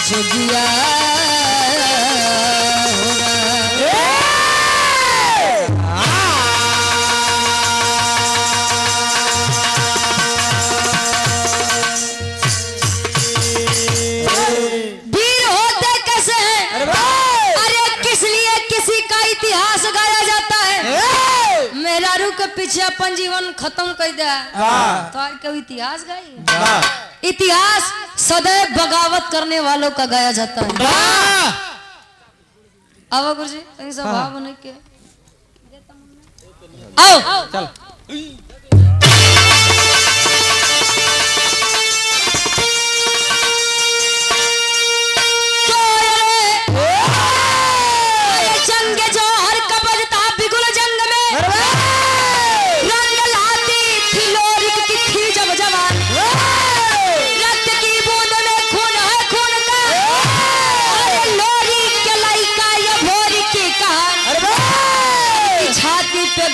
जोगिया वीर होते कैसे हैं? अरे किस लिए किसी का इतिहास गाया जाता है? मेरा रू के पीछे अपन जीवन खत्म कर दिया तो आज कभी इतिहास गाई? इतिहास सदैव बगावत करने वालों का गाया जाता है। आओ गुरुजी कहीं से भाव बने के आओ चल।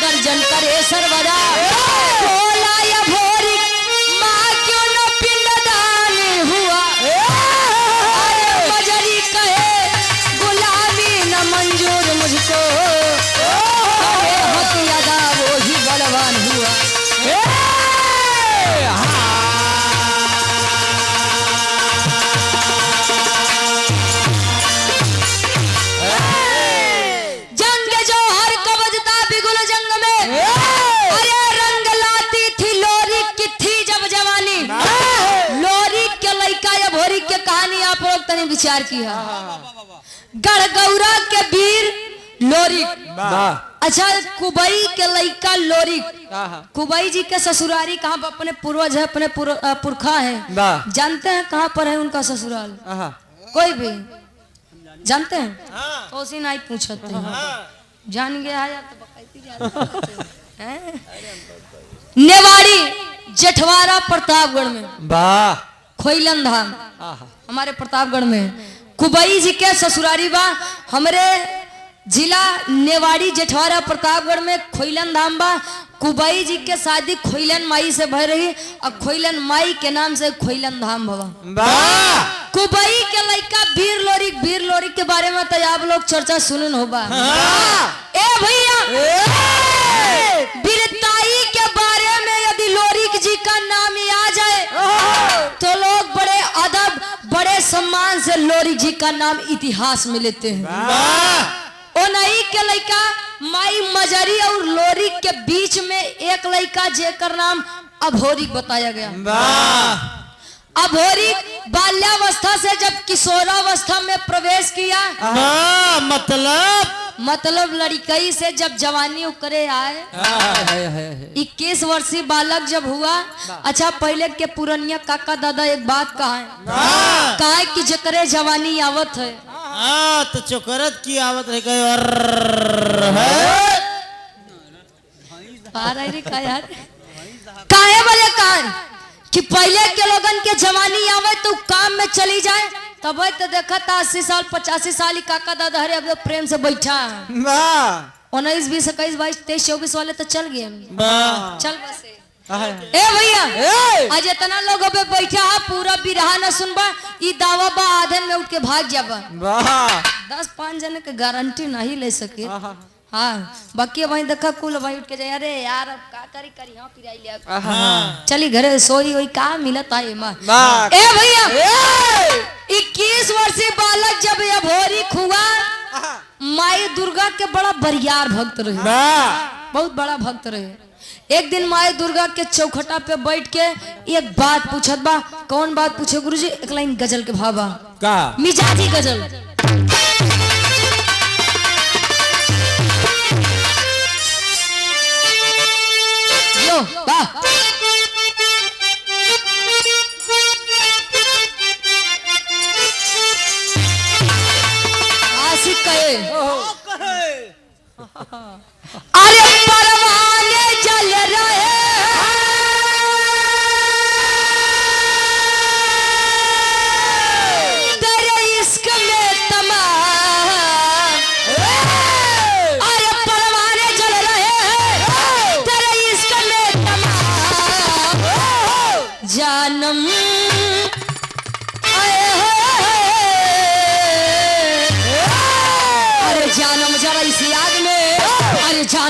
गर्जन करे सर्वदा बोला या भोरी माँ क्यों न पिंडदान हुआ। अरे मजरी कहे गुलामी न मंजूर मुझको। अरे हथियादा वो ही बलवान हुआ। विचार किया गढ़गौरा के वीर लोरिक। अच्छा कुबई के लड़का लोरिक। कुबई जी के ससुरारी कहाँ अपने पूर्वज है अपने पुरखा है जानते हैं कहाँ पर है उनका ससुराल? कोई भी जानते हैं? तो उसी नहीं पूछते जान गया या तो नेवाड़ी जेठवारा प्रतापगढ़ में खोइलन धाम हमारे प्रतापगढ़ में कुबई जी के ससुरारी बा। हमारे जिला नेवाड़ी जेठवारा प्रतापगढ़ में खोइलन धाम बा। कुबई जी के शादी खोइलन माई से भय रही और खोइलन माई के नाम से खोइलन धाम भवा। कुबई के लड़का वीर लोरिक के बारे में तो आप लोग चर्चा सुनन होगा। ए भैया वीरताई के बारे में यदि लोरिक जी का नाम ही आ जाए तो लोग बड़े अदब बड़े सम्मान से लोरिक जी का नाम इतिहास में लेते हैं। ओ नहीं के लड़का माई मजरी और लोरिक के बीच में एक लड़का जेकर नाम अभोरिक बताया गया। अभोरिक बाल्यावस्था से जब किशोरावस्था में प्रवेश किया मतलब लड़कई से जब जवानी करे आए 21 वर्षीय बालक जब हुआ। अच्छा पहले के पुरनिया काका दादा एक बात कहा है कि जकरे जवानी आवत है तो चोकरत की आवत है काहे बोले कि पहले के लोगन के जवानी आवे तो काम में चली जाए तब तो देखा था 80 साल 85 साल काका दादा हरे अब प्रेम से बैठा 19 20 21 22 23 24 वाले तो चल गए चल बसे। ए भैया आज इतना लोग अबे बैठा पूरा बिरहा न सुनबा ई दावा बा आधन में उठ के भाग जाबा 10-5 जने के गारंटी नहीं ले सके। हाँ बाकी भाई देखा कुल भाई उठ के जाए अरे यार अब का करी हाँ पिराई लिया चली घरे सोई वही का मिलता है माँ। ए भैया 21 वर्षीय बालक जब यह भोरी हुआ माई दुर्गा के बड़ा बरियार भक्त रहे बहुत बड़ा भक्त रहे। एक दिन माई दुर्गा के चौखटा पे बैठ के एक बात पूछत बा। कौन बात पूछे गुरुजी? एक लाइन गजल के भावा का मिजाजी गजल। आशिक कहे अरे परवाने जल रहे तेरे इश्क में तमाम। अरे परवाने जल रहे तेरे इश्क में तमाम जानम आए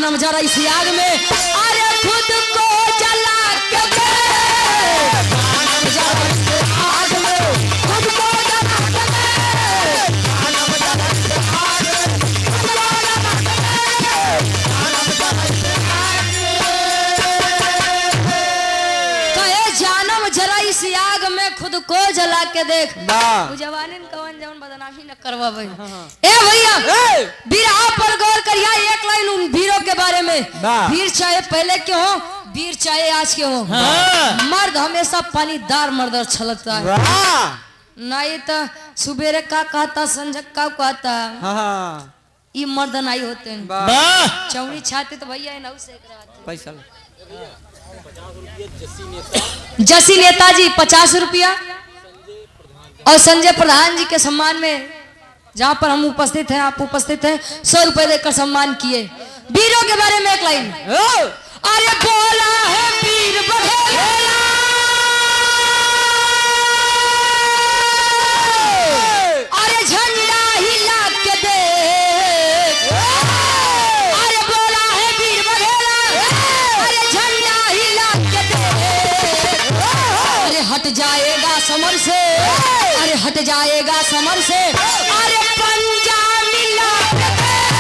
जानम जरा इस आग में, अरे खुद को जला के देख, जानम जरा इस आग में, खुद को जला के देख, जानम जरा इस आग में, खुद को जला के देख, जानम जरा इस आग में। कहे जानम जरा इस आग में खुद को जला के देख, जवानी कवन जवन बदनामी न करवा भाई। ए भैया वीरा पर गौर करिया, एक लाइन उन वीरों के बारे में। वीर चाहे पहले के हो, वीर चाहे आज के हो, मर्द हमेशा पानीदार मर्द छलकता है। नहीं तो सुबेरे का कहता, संजय का कहता, ये मर्द नहीं होते हैं। चौड़ी छाती तो भैया नौ से पैसा। जसी नेताजी 50 रुपया और संजय प्रधान जी के सम्मान में जहां पर हम उपस्थित हैं, आप उपस्थित हैं, 100 रुपए देकर सम्मान किए। वीरों के बारे में एक लाइन, अरे बोला है वीर बघेला, अरे झंडा हिला के देख, अरे बोला है वीर बघेला, अरे झंडा हिला के देख, अरे हट जाएगा समर से, अरे हट जाएगा समर से, अरे पंजा मिला के देख,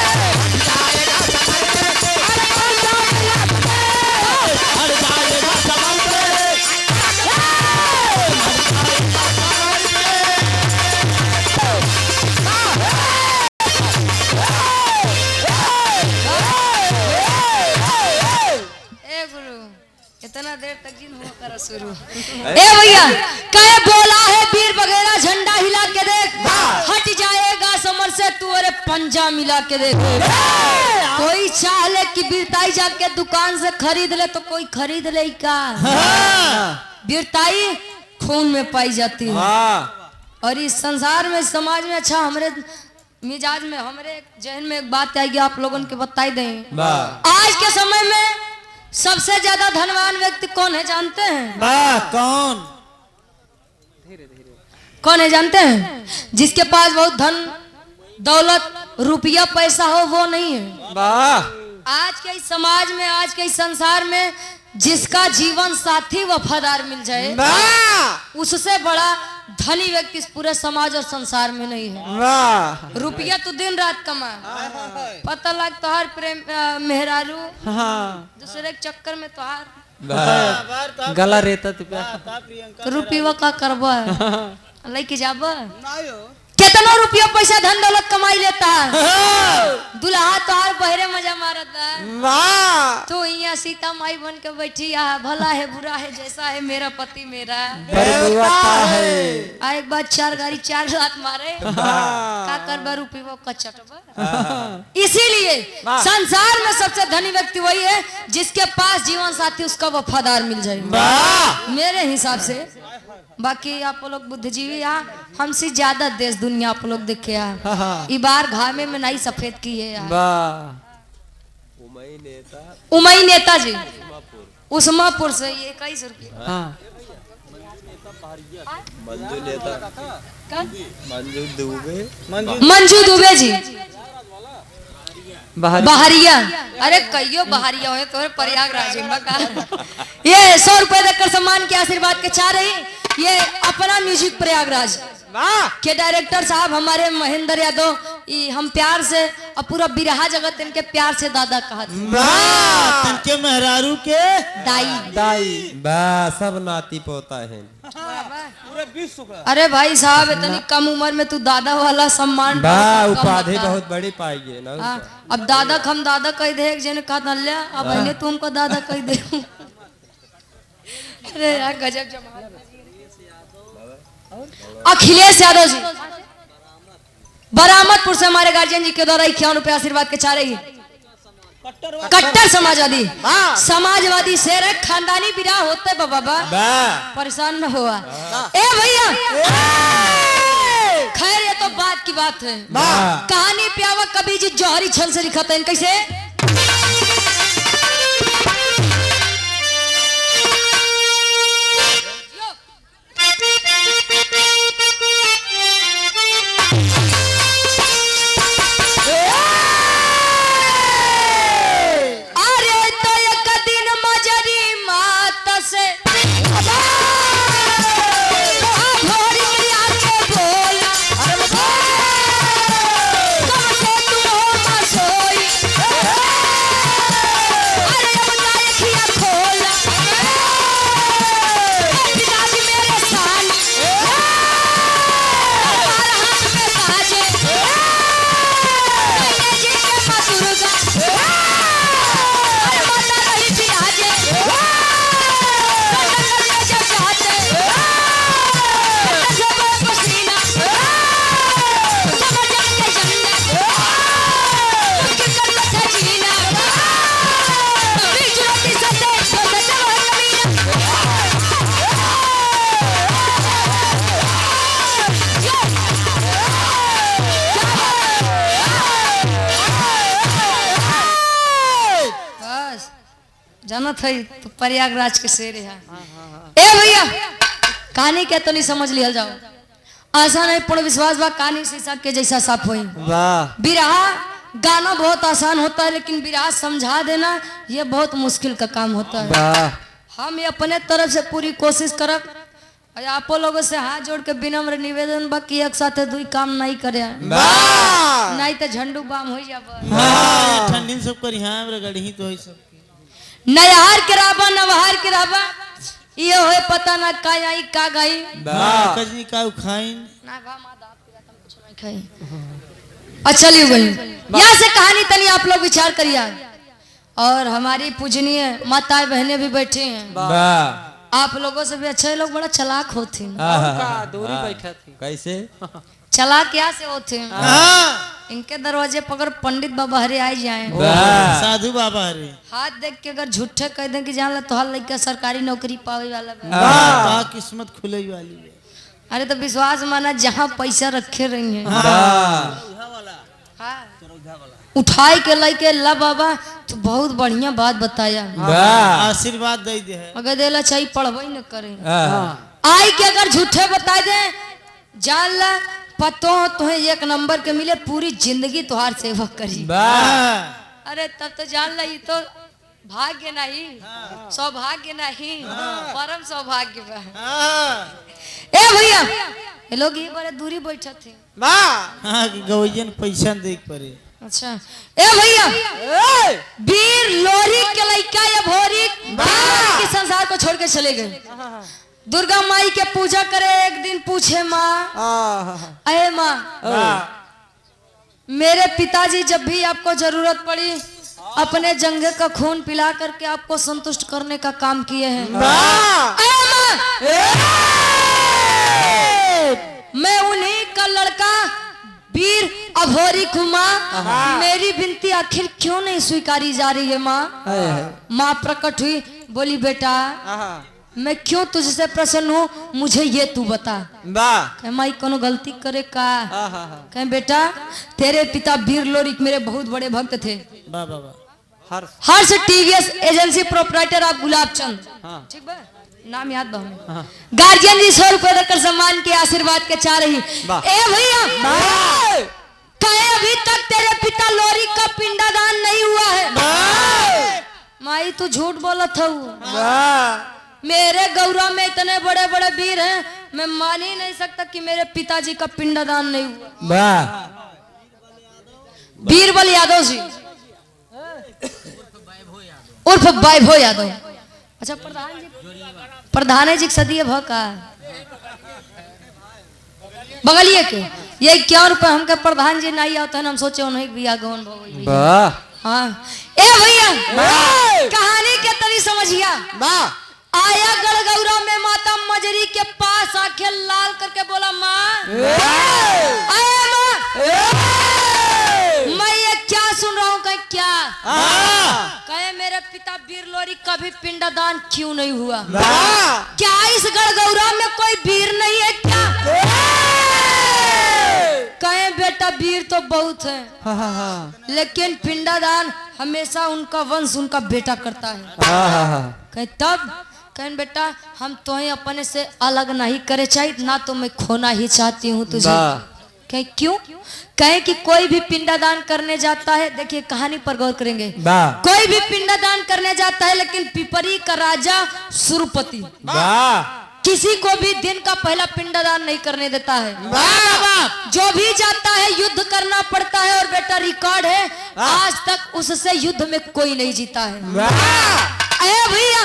हट जाएगा समर से, अरे पंजा मिला के देख, हट जाएगा समर से, हट जाएगा समर से। ए गुरु इतना देर तक जिन हुआ करा शुरू। ए भैया कहे बोला है वीर बघेला, झंडा हिला के देख, हट जाएगा समर से तू, अरे पंजा मिला के देख। कोई चाह ले कि वीरताई जाके दुकान से खरीद ले तो कोई खरीद ले का? वीरताई खून में पाई जाती है। और इस संसार में, समाज में, अच्छा हमारे मिजाज में, हमारे जहन में एक बात आएगी, आप लोगों के बताई दें। आज के समय में सबसे ज्यादा धनवान व्यक्ति कौन है जानते हैं? कौन? कौन है जानते हैं? जिसके पास बहुत धन दौलत रुपया पैसा हो वो नहीं है। आज के इस समाज में, आज के इस संसार में जिसका जीवन साथी वफादार मिल जाए, उससे बड़ा धनी व्यक्ति इस पूरे समाज और संसार में नहीं है। रुपया तो दिन रात कमा, पता लग तो हर प्रेम मेहरारू दूसरे के चक्कर में तो हर गला रहता तो रुपया का करबा लेके जाबा। कितना रुपया पैसा धन दौलत कमाई लेता है, दुल्हा तो हर बहरे मजा मारता। तो यहाँ सीता माई बन के बैठी, भला है बुरा है जैसा है मेरा पति मेरा है। एक बार 4 गाड़ी 4 लात मारे, का करबा रुपया का चटबा। इसीलिए संसार में सबसे धनी व्यक्ति वही है जिसके पास जीवन साथी उसका वफादार मिल जाए, मेरे हिसाब से। बाकी आप लोग बुद्धिजीवी यहाँ हमसे ज्यादा देश दुनिया आप लोग देखे यहाँ, ई बार घामे में नहीं सफेद की है यार। उमई नेता जी उस्मापुर से, ये 21 रुपये। मंजू दुबे जी बहरिया, अरे कईयो बहरिया हो तो प्रयागराज में। ये 100 रुपए देकर सम्मान के आशीर्वाद के चाह रही। ये अपना म्यूजिक प्रयागराज के डायरेक्टर साहब हमारे महेंद्र यादव, हम प्यार से और पूरा बिरहा जगत इनके प्यार से दादा कहते, मेहरारू के दाई सब नाती पोता है। अरे भाई साहब इतनी कम उम्र में तू दादा वाला सम्मान, उपाधि बहुत बड़ी पाएगी ना। अब दादा हम दादा कह दे, एक जने कहा नल्ला अब इन्हें तुमको दादा कह दे। अरे यार गजब जमाल। अखिलेश यादव जी बरामदपुर से हमारे गार्जियन जी के द्वारा 51 रुपए आशीर्वाद के चाह रही है। कट्टर समाजवादी शेर है, खानदानी विराह होते बाबा, परेशान न हुआ। ए भैया खैर ये तो बात की बात है। कहानी प्यावा कभी जी जौहरी छल से लिखा था, कैसे? जानत है तो प्रयागराज के शेर है। ए भैया कहानी के तो नहीं समझ लिया जाओ, आसान है पूर्ण विश्वास बा कहानी शीशा के जैसा साफ होई। वाह बिरहा गाना बहुत आसान होता है लेकिन बिरहा समझा देना ये बहुत मुश्किल का काम होता है। वाह हम ये अपने तरफ से पूरी कोशिश करब और आप लोगों से हाथ जोड़ के विनम्र निवेदन बा कि एक साथ दुई काम नहीं करे, नहीं तो झंडू बाम हो जाब। हाँ ठंडी सब करी हाँ गढ़ी तो है सब नयार के राबा नवहार के राबा ये होए पता ना का आई का गई कजनी का खाइन ना भा मां दाप पिया तुम कुछ नहीं खाई। अच्छा ली गई यहाँ से कहानी तनी आप लोग विचार करिए। और हमारी पूजनीय माताएं बहनें भी बैठी हैं, आप लोगों से भी अच्छे लोग बड़ा चालाक होते हैं। दूरी बैठा थी कैसे चालाक क्या से होते हैं, इनके दरवाजे पर अगर पंडित बाबा हरे आए जाए साधु बाबा रे हाथ देख के अगर झूठे कह दें कि जान ला तो हल लड़का सरकारी नौकरी पावे वाला बा। वाह किस्मत खुले वाली है। अरे तो विश्वास माना जहाँ पैसा रखे रही है उठाई के लेके ला बाबा तो बहुत बढ़िया बात बताया, आशीर्वाद दे दे है अगर देला चाहिए पढ़वाई न करे आई के अगर झूठे बता दे जान ला पतो तुम्हें एक नंबर के मिले पूरी जिंदगी तुहार सेवा करी। अरे तब तो जान ला ये तो भाग्य नहीं सौभाग्य नहीं परम सौभाग्य बा। ए भैया ये लोग ये बड़े दूरी बैठे थे हाँ गवैयन पैसा देख पड़े। अच्छा ए भैया वीर लोरी के लड़का या भोरी के संसार को छोड़ के चले गए। दुर्गा माई के पूजा करे एक दिन पूछे माँ अरे माँ मेरे पिताजी जब भी आपको जरूरत पड़ी अपने जंगे का खून पिला करके आपको संतुष्ट करने का काम किए हैं। मैं उन्हीं का लड़का वीर अभोरी कुमार मेरी विनती आखिर क्यों नहीं स्वीकारी जा रही है माँ। माँ प्रकट हुई बोली बेटा मैं क्यों तुझसे प्रसन्न हूँ मुझे ये तू बता। कह माई कोनो गलती करे का। कह बेटा तेरे पिता वीर लोरिक मेरे बहुत बड़े भक्त थे। हर्ष टीवीएस एजेंसी प्रोपराइटर आप गुलाब चंद ठीक बा नाम याद बा हमें। गार्जियन जी 100 रुपए देकर सम्मान के आशीर्वाद के चाह रही। ए भैया कहे अभी तक तेरे पिता लोरी का पिंडदान नहीं हुआ है। माई तू झूठ बोला था मेरे गौरव में इतने बड़े बड़े वीर हैं मैं मान ही नहीं सकता कि मेरे पिताजी का पिंडदान नहीं हुआ। बीरबल यादव जी उर्फ वैभव यादव। अच्छा प्रधान जी सदी भका बगलिए के ये 51 रुपए हमके प्रधान जी नहीं आता है हम सोचे उन्हें भी आगवन हाँ। ए भैया कहानी के तरी समझिया आया गड़गौरा में माता मजरी के पास आंखें लाल करके बोला माँ मैं ये क्या सुन रहा हूँ कहीं क्या कहे मेरे पिता वीर लोरी कभी पिंडदान क्यों नहीं हुआ। क्या इस गड़गौरा में कोई वीर नहीं है क्या। कहे बेटा वीर तो बहुत है लेकिन पिंडदान हमेशा उनका वंश उनका बेटा करता है। कहे तब कहें बेटा हम तो ही अपने से अलग नहीं करे चाहिए ना तो मैं खोना ही चाहती हूँ तुझे। कहे क्यों कहे कि कोई भी पिंडदान करने जाता है देखिए कहानी पर गौर करेंगे कोई भी पिंडदान करने जाता है लेकिन पिपरी का राजा सुरपति किसी को भी दिन का पहला पिंडदान नहीं करने देता है। जो भी जाता है युद्ध करना पड़ता है और बेटा रिकॉर्ड है आज तक उससे युद्ध में कोई नहीं जीता है। भैया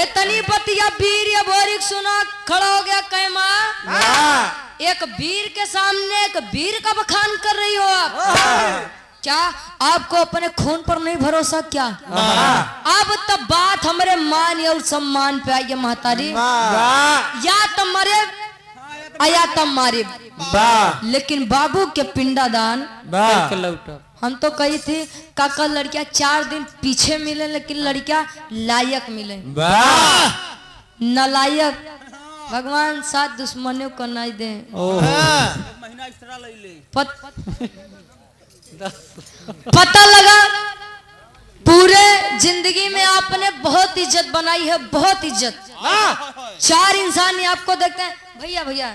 इतनी बतिया वीर या बोरिक सुना खड़ा हो गया कहे माँ एक वीर के सामने एक वीर का बखान कर रही हो आप क्या आपको अपने खून पर नहीं भरोसा क्या। अब तब बात हमारे मान और सम्मान पे आई है महतारी या तो मरे या तब मारे लेकिन बाबू के पिंडादान हम तो कही थी काका लड़कियां 4 दिन पीछे मिले लेकिन लड़कियां लायक मिले नलायक भगवान साथ दुश्मनों को नहीं दे। पता लगा पूरे जिंदगी में आपने बहुत इज्जत बनाई है, बहुत इज्जत। 4 इंसान ही आपको देखते हैं, भैया भैया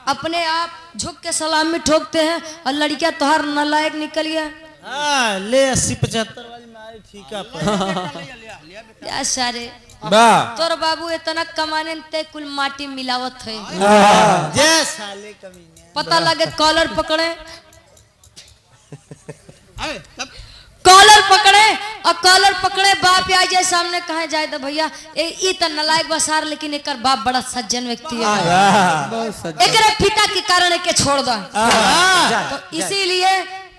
अपने आप झुक के सलामी ठोकते हैं, और लड़कियां तोहार नालायक निकल गया। ले 80-75 वाली मारी ठीक है। या सारे तोर बाबू इतना कमाने ते कुल माटी मिलावत है। जय साले कमीने। पता लगे कॉलर पकड़े, कॉलर पकड़े और कॉलर पकड़े बाप आ जाए सामने, कहे जाए तो भैया ई त नलायक बसार, लेकिन एक बाप बड़ा सज्जन व्यक्ति है, एक पिता के कारण के छोड़ दो। तो इसीलिए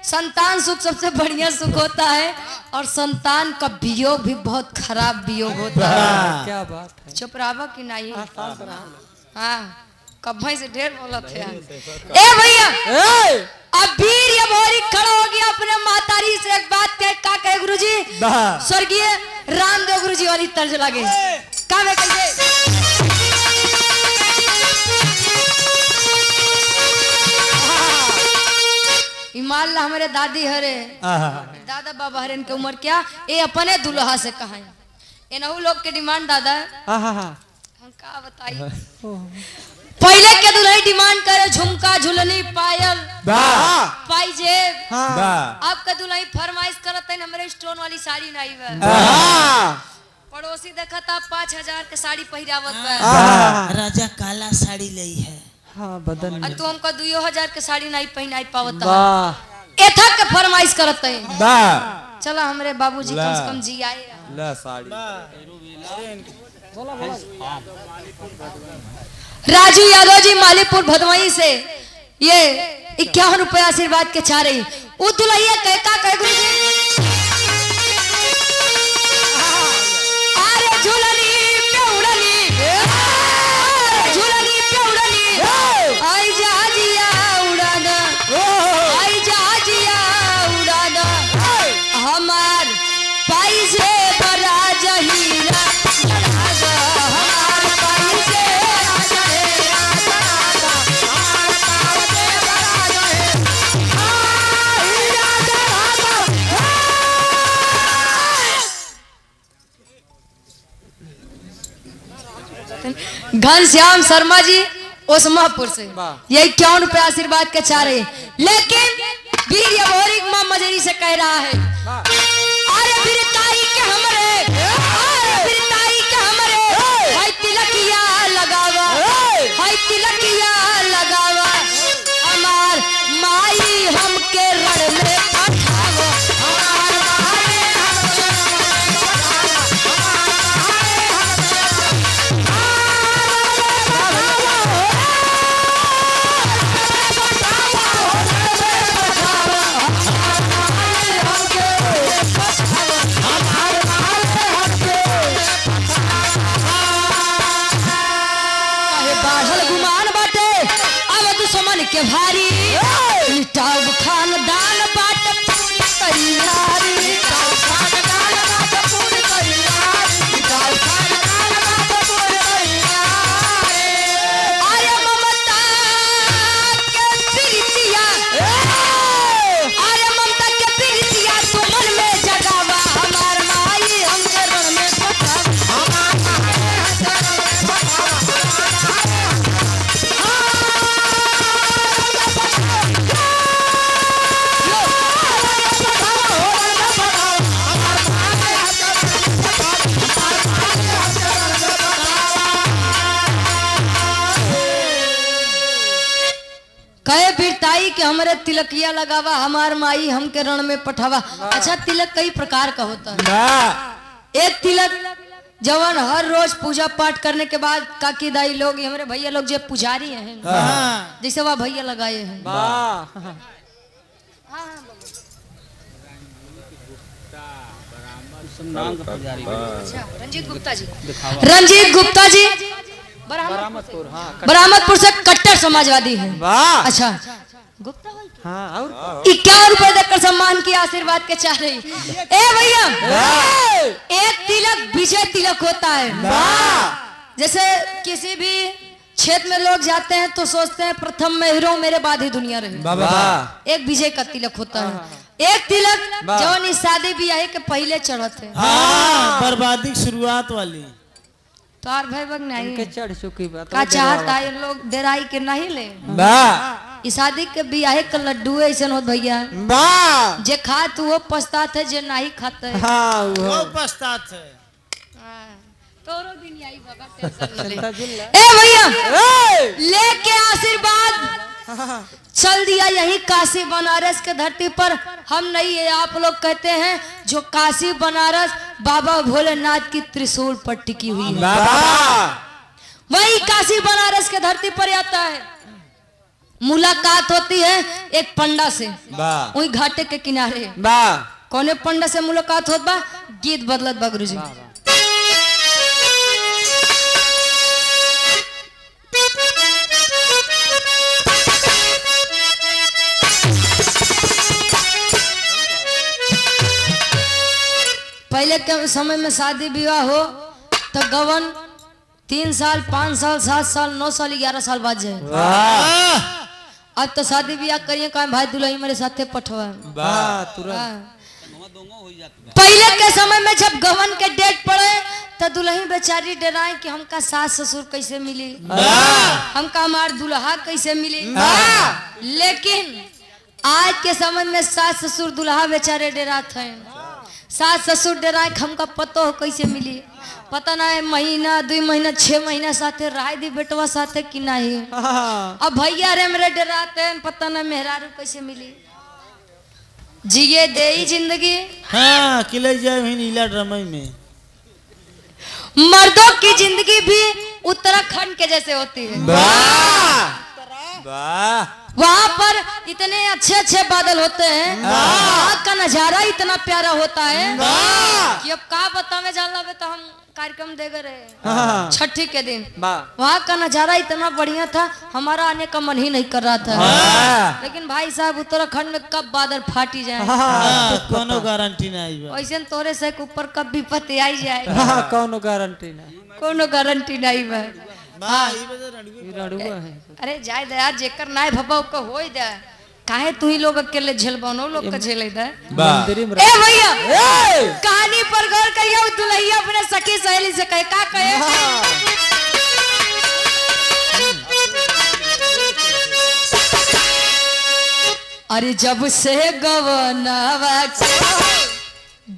संतान सुख सबसे बढ़िया सुख होता है, और संतान का वियोग भी बहुत खराब वियोग होता है। क्या बात है। चुप रहा कि नहीं? हाँ कभी से ढेर बोलत है। ए भैया अब वीर ये भोरी खड़ा हो गया अपने मातारी से एक बात कह, का कहे गुरुजी? स्वर्गीय रामदेव गुरुजी वाली तर्ज लगे का में कहिए। ईमान ला हमारे दादी हरे दादा बाबा हरे, इनके उम्र क्या? ये अपने दुल्हा से कहा इनहू लोग के डिमांड दादा हम का बताइए। पहले के दुल्हन डिमांड करे झुमका झुलनी पायल पाइजेब, आपका दुल्हन फरमाइश करत है हमारे स्टोन वाली साड़ी नहीं बा। पड़ोसी देखा था 5000 के साड़ी पहिरावत बा, राजा काला साड़ी ली है। हाँ बदन और तू हमको 2000 के साड़ी नहीं पहनाई पावत एथा के फरमाइश करत है। चला हमारे बाबूजी कम से कम जी आए ला साड़ी। राजू यादव जी मालीपुर भदवाई से ये 51 रुपए आशीर्वाद के चाह रही। वो दुल्हैया कहता कह गुरु जी अरे झूलनी पे उड़नी, झूलनी पे उड़नी, आई जहाजिया उड़ाना, आई जहाजिया उड़ाना, हमार पैसे बड़ा जहीरा घनश्याम शर्मा जी ओसमापुर से ये 51 रुपए आशीर्वाद के चाह रहे, लेकिन वीर भोरी मां मजेरी से कह रहा है अरे फिर ताई के हमरे, अरे फिर ताई के हमरे, हाय तिलकिया लगावा, हाय तिलकिया लगावा, हमार माई हमके रण में पठावा, हमार माई के भारी लिटाव खानदान बाट तैयारी, लिटाव खानदान बाट पूरी तैयारी, लिटाव खानदान बाट पूरी तैयारी। आया ममता के प्रीतिया, आया ममता के प्रीतिया तू मन में जगावा, हमार माई हमके रण में पठावा, हमार माई हमके रण में पठावा। कहे बीरताई के हमरे तिलकिया लगावा, हमार माई हमके रण में पठावा। अच्छा तिलक कई प्रकार का होता है। एक तिलक जवन हर रोज पूजा पाठ करने के बाद काकी दाई लोग हमारे भैया लोग जो पुजारी हैं जैसे वह भैया लगाए हैं। रंजीत गुप्ता जी, रंजीत गुप्ता जी बरामदपुर से कट्टर समाजवादी है। अच्छा गुप्ता हाँ, और 51 रुपए देकर सम्मान की आशीर्वाद के चाह रही। ए भैया एक तिलक विजय तिलक होता है। जैसे किसी भी क्षेत्र में लोग जाते हैं तो सोचते हैं प्रथम मैं हीरो मेरे बाद ही दुनिया रहे। एक विजय का तिलक होता है। एक तिलक जौन इस शादी ब्याह के पहले चढ़त है। हाँ बर्बादी की शुरुआत वाली। तो आर भाई बग नहीं के चढ़ चुकी बात का चाहता है लोग डेराई के नहीं ले इस शादी के ब्याह के लड्डू ऐसा होत भैया जे खा तू वो पछतात है जे नहीं खाते है। वो पछतात है। तोरो दिन आई बाबा टेंशन ले। ए भैया लेके आशीर्वाद चल दिया यही काशी बनारस के धरती पर। हम नहीं है आप लोग कहते हैं जो काशी बनारस बाबा भोलेनाथ की त्रिशूल पर टिकी हुई है वही काशी बनारस के धरती पर आता है। मुलाकात होती है एक पंडा से वही घाटे के किनारे। कौने पंडा से मुलाकात होत बा गीत बदलत बा गुरुजी। पहले के समय में शादी विवाह हो तो गवन 3 साल 5 साल 7 साल 9 साल 11 साल बाद जाए। अब तो शादी ब्याह करिए कहा भाई दुल्हन मेरे साथे पठवा। पहले के समय में जब गवन के डेट पड़े तो दुल्हन बेचारी डराए कि हमका सास ससुर कैसे मिली हमका हमार दुल्हा कैसे मिली। लेकिन आज के समय में सास ससुर दुल्हा बेचारे डराते हैं। सास ससुर डराए हमका पतो हो कैसे मिली पता ना है महीना 2 महीना 6 महीना साथे राय दी बेटवा साथे कि नहीं। अब भैया रे मेरे डराते हैं पता ना मेहरारू कैसे मिली जिए दे ही जिंदगी। हाँ किले जाए नीला ड्रमई में। मर्दों की जिंदगी भी उत्तराखंड के जैसे होती है। वहाँ पर इतने अच्छे अच्छे बादल होते हैं वहाँ का नजारा इतना प्यारा होता है कि अब का बतावे जानला बे तो हम कार्यक्रम दे रहे छठी के दिन वहाँ का नजारा इतना बढ़िया था हमारा आने का मन ही नहीं कर रहा था। लेकिन भाई साहब उत्तराखंड में कब बादल फाटी जाए कोनो गारंटी नहीं। वैसे तोरे से ऊपर कब विपत्ति आई जाए कोनो गारंटी नहीं कोनो गारंटी नहीं भाई। अरे जाए दे यार जेकर नाय भबा को होई दे काहे तू ही लोग अकेले झेल बनो लोग का झेले दे। ए भैया कहानी पर गौर करिए दुल्हैया अपने सखी सहेली से कहे का कहे अरे जब से गवनवा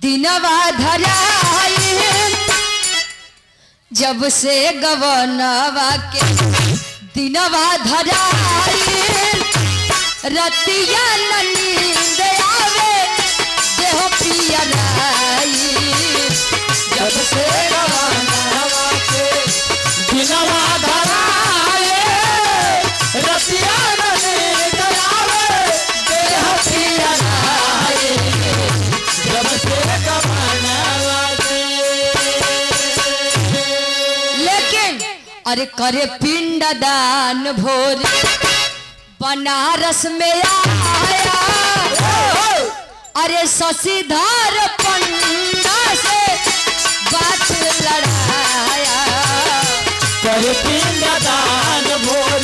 दिनवा धराई जब से गवनवा के दिनवा धराई रतिया नींद आवे देह पिया जब से गवनवा के दिनवा धराई रतिया नींद आवे देह पिया जब से गवनवा अरे करे पिंड दान भोर बनारस में आया अरे शशिधर पंडा से बात लड़ाया करे पिंड दान भोर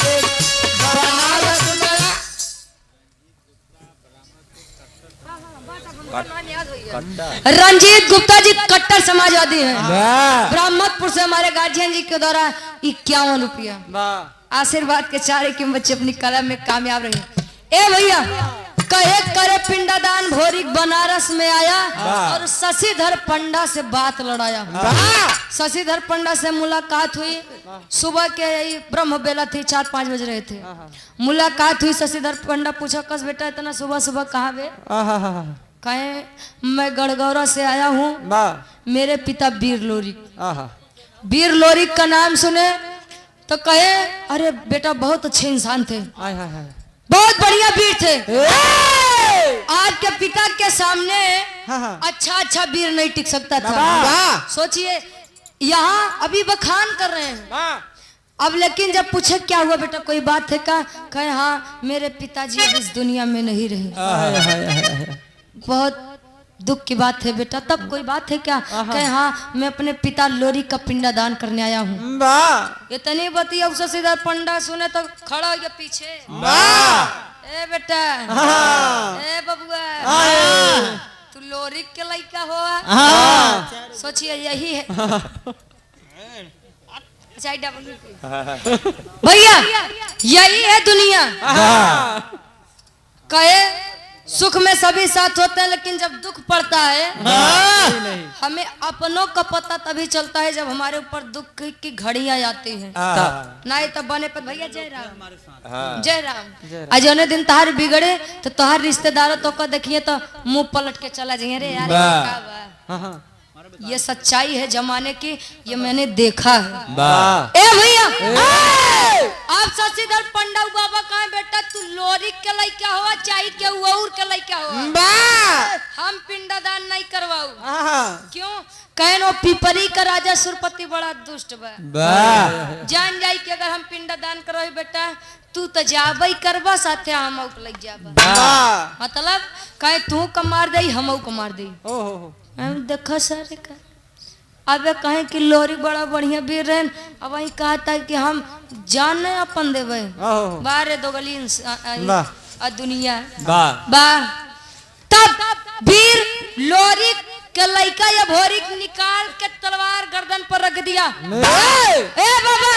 बनारस में रंजीत गुप्ता जी कट्टर समाजवादी हैं ब्रह्मपुर से हमारे गार्जियन जी के द्वारा 51 रुपया आशीर्वाद के 4 के बच्चे अपनी कला में कामयाब रहे। ए भैया कहे करे पिंडादान भोरी बनारस में आया और शशिधर पंडा से बात लड़ाया। शशिधर पंडा से मुलाकात हुई सुबह के ब्रह्म बेला थी 4-5 बज रहे थे। मुलाकात हुई शशिधर पंडा पूछा कस बेटा इतना सुबह सुबह कहाँ बे कहे मैं गढ़गौरा से आया हूँ मेरे पिता वीर लोरी का नाम सुने तो कहे अरे बेटा बहुत अच्छे इंसान थे बहुत बढ़िया वीर थे आपके पिता के सामने अच्छा वीर नहीं टिक सकता था। सोचिए यहाँ अभी बखान कर रहे हैं अब लेकिन जब पूछे क्या हुआ बेटा कोई बात है का कहे हाँ मेरे पिताजी इस दुनिया में नहीं रहे बहुत दुख की बात है बेटा, तब कोई बात है क्या? कहे हाँ मैं अपने पिता लोरी का पिंडदान करने आया हूँ। इतनी बतिया शशिधर पंडा सुने तो खड़ा हो गया पीछे। ए बेटा, ए बबुआ, तू लोरी के लड़का हो? सोचिए यही है भैया, यही है दुनिया। कहे सुख में सभी साथ होते हैं, लेकिन जब दुख पड़ता है हमें अपनों का पता तभी चलता है जब हमारे ऊपर दुख की घड़ियां आती हैं। नहीं तब बने पर भैया जय राम जय राम। आज उन्हें दिन तहार बिगड़े तो तहार रिश्तेदारों तो को देखिए तो मुंह पलट के चला जाइए। अरे यार क्या बा? ये सच्चाई है जमाने की, ये मैंने देखा है। ए भैया, आप शशिधर पंडा बाबा कहाँ बेटा? तू लोरी के लड़का हुआ चाहे के और के लड़का हुआ, हम पिंडदान नहीं करवाऊ। क्यों? कहनो पिपरी का राजा सुरपति बड़ा दुष्ट बा। जान जाई कि अगर हम पिंडदान करवाई बेटा तू तो जाबई करबा साथे हम लग जाबा। मतलब कहे तू का मार दई हम को मार दई। देखा सर का अब कहें कि लोरी बड़ा बढ़िया वीर रहे, अब वही कहा था कि हम जान अपन देवे बारे दो गली दुनिया बा। तब वीर लोरी के लड़का या भोरी निकाल के तलवार गर्दन पर रख दिया। ए बाबा,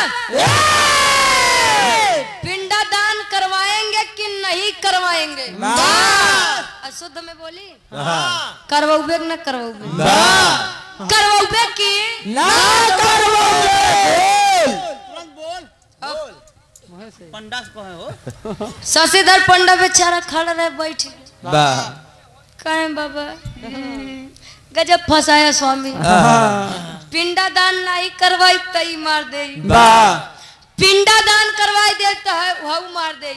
पिंडदान करवाएंगे कि नहीं करवाएंगे? अशुद्ध में बोली करवाओगे न करवाओगे? करवाओगे कि ना करवाओगे? पंडास को है हो। शशिधर पंडा बेचारा खड़ा रहे बैठ कहे बाबा गजब फंसाया स्वामी। पिंडदान नहीं करवाई तई मार दे, पिंडदान करवाई दे तो है मार दे।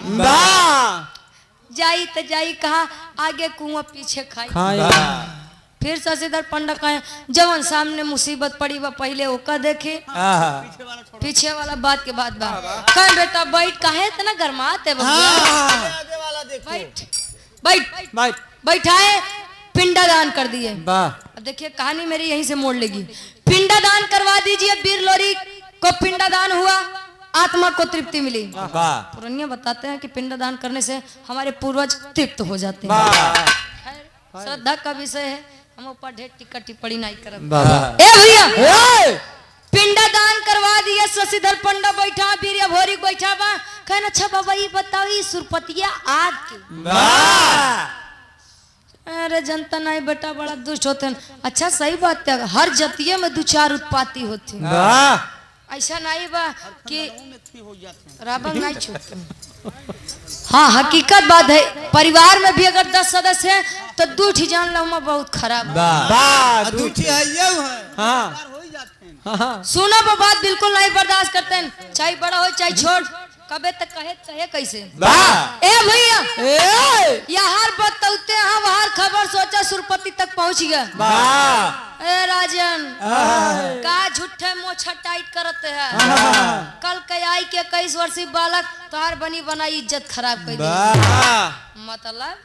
जाई तो जाई कहा आगे कुआं पीछे खाई। फिर शशिधर पंडा कहे जवन सामने मुसीबत पड़ी वह पहले ओका देखे, पीछे वाला बात के बाद कहे बेटा बैठ काहे इतना गरमाते बैठ बैठाए पिंडदान कर दिए। अब देखिए कहानी मेरी यहीं से मोड़ लेगी। पिंडदान करवा दीजिए, वीर लोरी को पिंडदान हुआ, आत्मा को तृप्ति मिली। पुरानिया बताते हैं कि पिंडदान करने से हमारे पूर्वज तृप्त हो जाते हैं। श्रद्धा का विषय है, हम ऊपर ढेर टिक्का टिप्पणी नहीं करब। ए भैया पिंडदान करवा दिए, शशिधर पंडा बैठा, वीर भोरी बैठा बा। कहना अच्छा बाबा ये बताओ ये सुरपतिया आग के? अरे जनता नहीं बेटा बड़ा दुष्ट होते हैं। अच्छा सही बात है, हर जतिये में दो चार उत्पाती होते हैं। ऐसा नहीं बा कि रावण नहीं छूटते। हाँ हकीकत बात है, परिवार में भी अगर 10 सदस्य हैं तो दूठी जान लो मैं बहुत खराब। सुना वो बात बिल्कुल नहीं बर्दाश्त करते हैं, चाहे बड़ा हो चाहे छोड़, कबे तक कहे कैसे? ए भैया यार बतौते हैं बाहर खबर सोचा सुरपति तक पहुंच गया। ए राजन का झूठे मोछा टाइट करते हैं, कल के आई के 21 वर्षीय बालक तोहार बनी बनाई इज्जत खराब कर दी। मतलब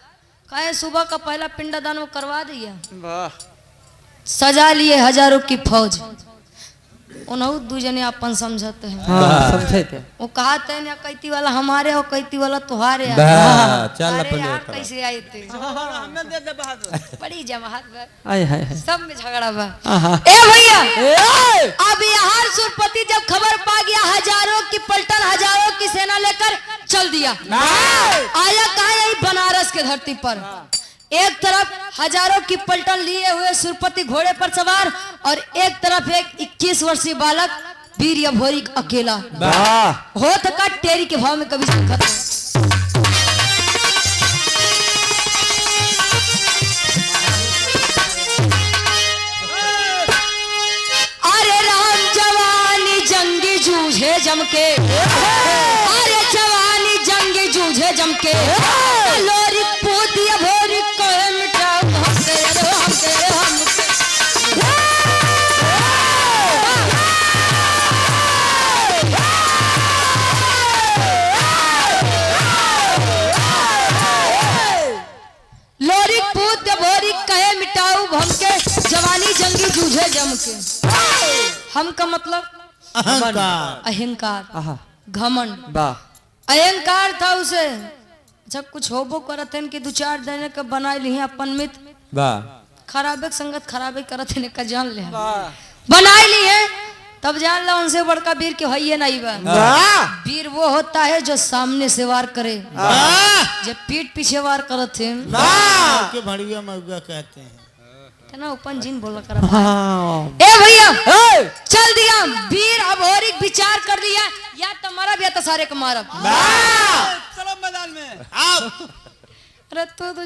कहे सुबह का पहला पिंडदान वो करवा दिया, सजा लिए हजारों की फौज। उन्होंने दू जने अपन समझते हैं। समझे थे वो कहते हैं कैती वाला हमारे और कैती वाला तुम्हारे। कैसे आए थे बड़ी जमात सब में झगड़ा बा। ए भैया अब यहाँ सुरपति जब खबर पा गया हजारों की पलटन हजारों की सेना लेकर चल दिया। आया कहा यही बनारस के धरती पर। एक तरफ हजारों की पलटन लिए हुए सुरपति घोड़े पर सवार और एक तरफ एक 21 वर्षीय बालक वीर भोरी अकेला। हो का टेरी के भाव में कभी खत्म। अरे राम जवानी जंगी जूझे जमके, अरे जवानी जंगी जूझे जमके, लोरी पूती भोरी कोहे मिटाओ हमसे हमसे हमसे। लोरी पूत भोरी कहे मिटाओ सूझे जम के। हम का मतलब अहंकार। अहंकार, आहा घमंड, वाह अहंकार था उसे। जब कुछ होबो करत हैं कि दो चार देने के बनाए ली अपन मित्र, वाह खराबे संगत खराबे करत हैं का जान ले बनाए ली है, तब जान ला उनसे बड़का वीर के है नहीं बा। वीर वो होता है जो सामने से वार करे, जब पीठ पीछे वार करत हैं के भड़िया मऊगा कहते हैं। ना अपन जिन बोला कर ए भैया चल दिया वीर। अब और एक विचार कर लिया, या तुम्हारा भी या तो सारे को मारब। चलो मैदान में। अरे तो